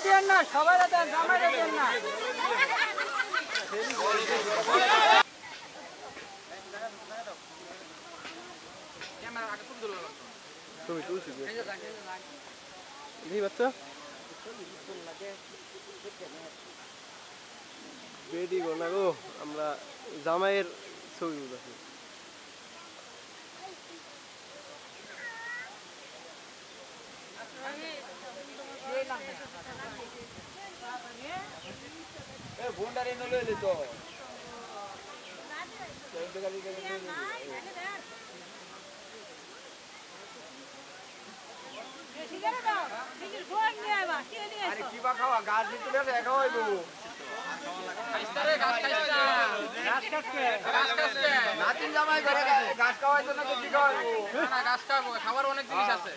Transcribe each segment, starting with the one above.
দেন না, সবাই দেন, জামাইরা দেন না। তুমি তুলছি দেখি বাচ্চা বেডি গো না গো, আমরা জামাইয়ের ছবি উঠাচ্ছি। ভুন্ডারে নলে তো আরে কিবা খাওয়া গাছ ভিতরে দেখা হইব গাছ কাটকে নাতিন জামাই ঘরে গাছ খাওয়াই তো না কি খাওয়াইব না গাছ খাবো খাবার অনেক জিনিস আছে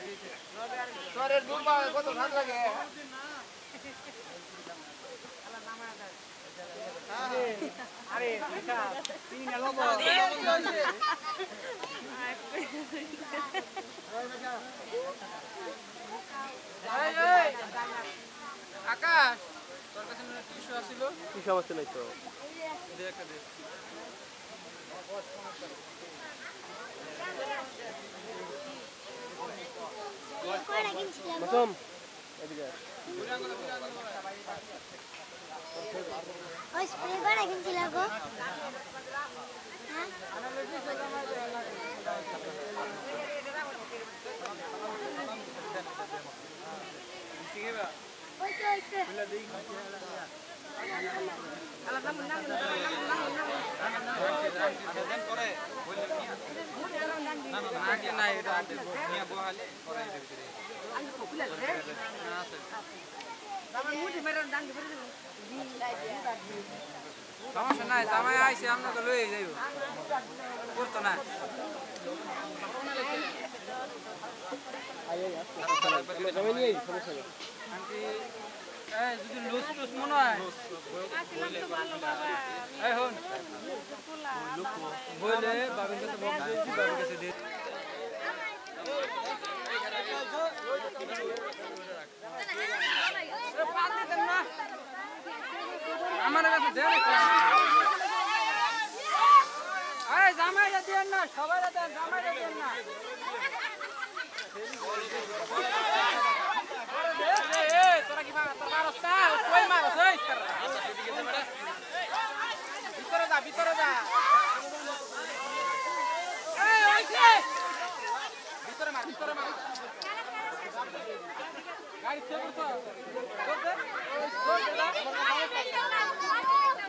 শরীরের দুধ পাওয়া কত স্বাদ লাগে আরে এটা তিন লব আকাশ তোর কাছে টিস্যু আছিল কি সমস্যা নাই তো দে একটা দে মতম এদিকে ওই স্প্রে বাড়া কিনছিল গো সমস্যা নাই জামাই আইসে আপনাকে লয়ে যাইব করতো না যদি লুজ টুস মনে হয় বলে বাবির কাছে বাবির কাছে দিয়ে আমার কাছে দেন আরে জামাইরা দেন না, সবাই দেন, জামাইরা দেন না। তোরা কি তোর মারস না কই মারস ভিতরে যা ভিতরে যা ভিতরে মার গাড়ি চেক করছো